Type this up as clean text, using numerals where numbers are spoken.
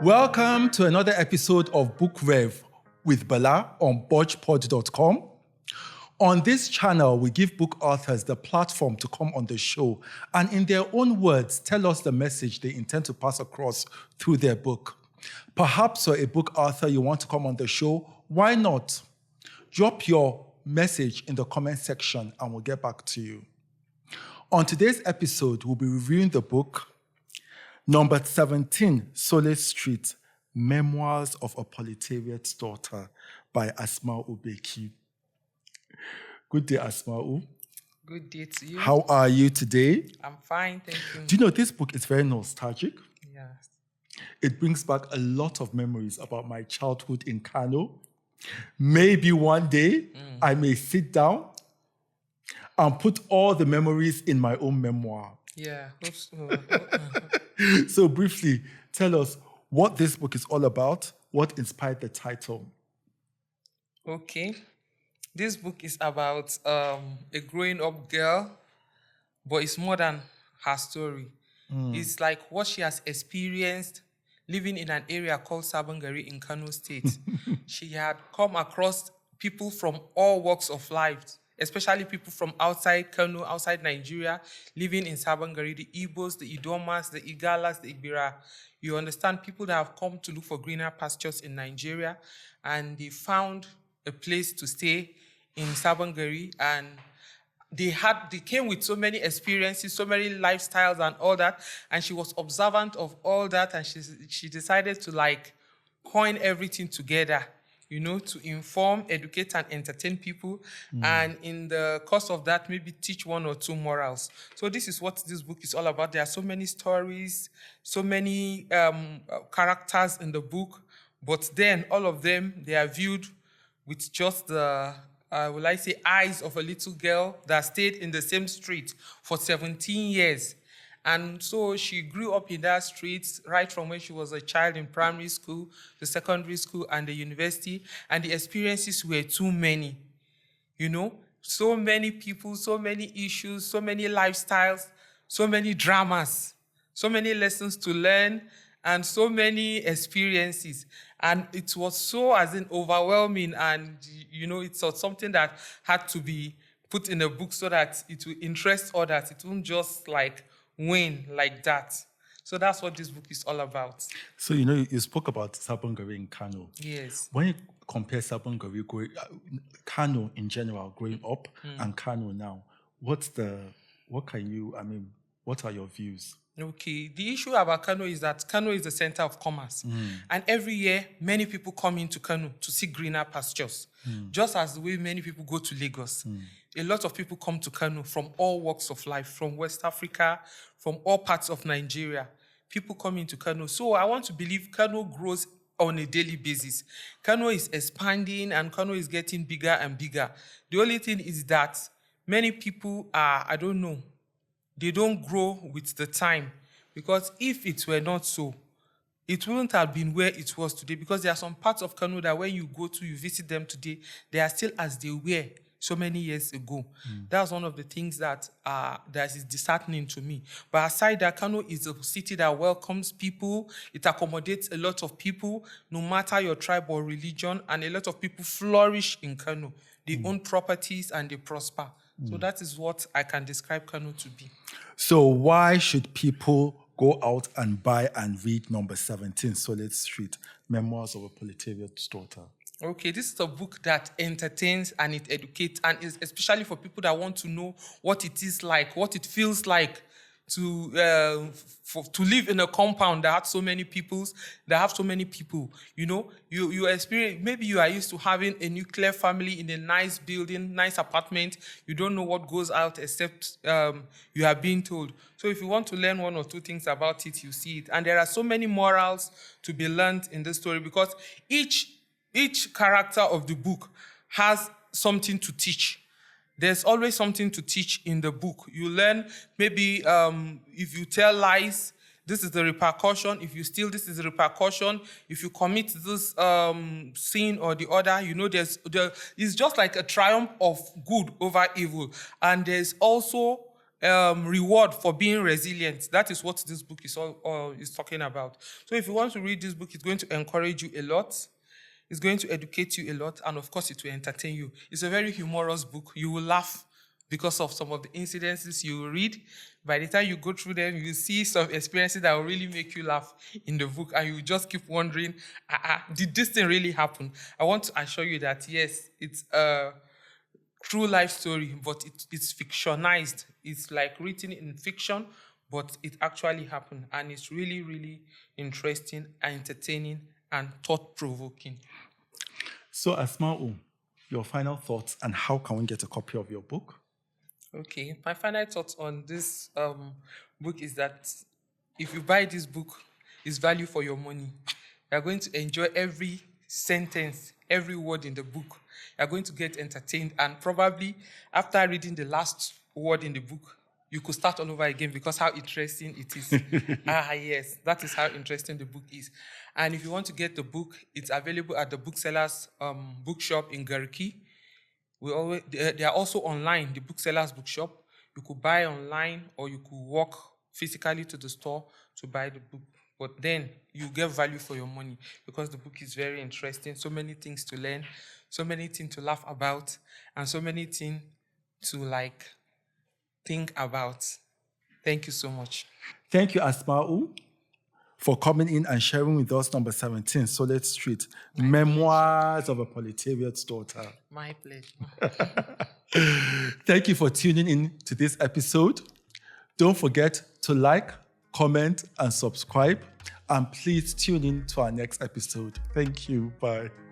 Welcome to another episode of Book Rev with Bala on BotchPod.com. On this channel, we give book authors the platform to come on the show and in their own words, tell us the message they intend to pass across through their book. Perhaps you're a book author, you want to come on the show. Why not? Drop your message in the comment section and we'll get back to you. On today's episode, we'll be reviewing the book Number 17, Solace Street Memoirs of a Proletariat's Daughter by Asma'u Baikie. Good day, Asma'u. Good day to you. How are you today? I'm fine, thank you. Do you know this book is very nostalgic? Yes. It brings back a lot of memories about my childhood in Kano. Maybe one day I may sit down and put all the memories in my own memoir. Yeah, hope so. So briefly, tell us what this book is all about, what inspired the title. Okay. This book is about a growing up girl, but it's more than her story. It's like what she has experienced living in an area called Sabongari in Kano State. She had come across people from all walks of life, especially people from outside Kano, outside Nigeria, living in Sabongari, the Igbos, the Idomas, the Igalas, the Ibira. You understand, people that have come to look for greener pastures in Nigeria, and they found a place to stay in Sabongari, and they came with so many experiences, so many lifestyles and all that, and she was observant of all that, and she decided to like coin everything together, you know, to inform, educate, and entertain people, and in the course of that, maybe teach one or two morals. So this is what this book is all about. There are so many stories, so many characters in the book, but then all of them, they are viewed with just the, will I say, eyes of a little girl that stayed in the same street for 17 years. And so she grew up in that street right from when she was a child in primary school, the secondary school, and the university. And the experiences were too many, you know? So many people, so many issues, so many lifestyles, so many dramas, so many lessons to learn, and so many experiences. And it was so as in overwhelming, and you know, it's something that had to be put in a book so that it will interest others. It won't just like win like that. So that's what this book is all about. So, you know, you spoke about Sabongari in Kano. Yes. When you compare Sabongari, Kano in general, growing up, and Kano now, what are your views? Okay, the issue about Kano is that Kano is the center of commerce. And every year, many people come into Kano to see greener pastures. Just as the way many people go to Lagos. A lot of people come to Kano from all walks of life, from West Africa, from all parts of Nigeria. People come into Kano. So I want to believe Kano grows on a daily basis. Kano is expanding and Kano is getting bigger and bigger. The only thing is that many people are, I don't know, they don't grow with the time. Because if it were not so, it wouldn't have been where it was today. Because there are some parts of Kano that when you go to, you visit them today, they are still as they were so many years ago. That's one of the things that is disheartening to me. But aside that, Kano is a city that welcomes people. It accommodates a lot of people, no matter your tribe or religion. And a lot of people flourish in Kano. They own properties and they prosper. So that is what I can describe Kano to be. So why should people go out and buy and read Number 17, Solace Street Memoirs of a Proletariat's Daughter? Okay, this is a book that entertains and it educates, and is especially for people that want to know what it is like, what it feels like to live in a compound that has so many people, You know, you experience, maybe you are used to having a nuclear family in a nice building, nice apartment. You don't know what goes out except you are being told. So if you want to learn one or two things about it, you see it. And there are so many morals to be learned in this story because each character of the book has something to teach. There's always something to teach in the book. You learn maybe if you tell lies, this is the repercussion. If you steal, this is the repercussion. If you commit this sin or the other, you know, it's just like a triumph of good over evil. And there's also reward for being resilient. That is what this book is talking about. So if you want to read this book, it's going to encourage you a lot. It's going to educate you a lot, and of course, it will entertain you. It's a very humorous book. You will laugh because of some of the incidences you will read. By the time you go through them, you will see some experiences that will really make you laugh in the book, and you will just keep wondering, did this thing really happen? I want to assure you that, yes, it's a true life story, but it's fictionized. It's like written in fiction, but it actually happened, and it's really, really interesting, entertaining, and thought-provoking. So, Asma'u, your final thoughts, and how can we get a copy of your book? Okay, my final thoughts on this book is that if you buy this book, it's value for your money. You're going to enjoy every sentence, every word in the book. You're going to get entertained, and probably after reading the last word in the book, you could start all over again because how interesting it is. Yes, that is how interesting the book is. And if you want to get the book, it's available at the booksellers bookshop in Gariki. They are also online, the booksellers bookshop. You could buy online, or you could walk physically to the store to buy the book. But then you get value for your money because the book is very interesting. So many things to learn, so many things to laugh about, and so many things to think about. Thank you so much. Thank you, Asma'u, for coming in and sharing with us number 17, Solace Street Memoirs of a Proletariat's Daughter. My pleasure. Thank you for tuning in to this episode. Don't forget to like, comment, and subscribe. And please tune in to our next episode. Thank you. Bye.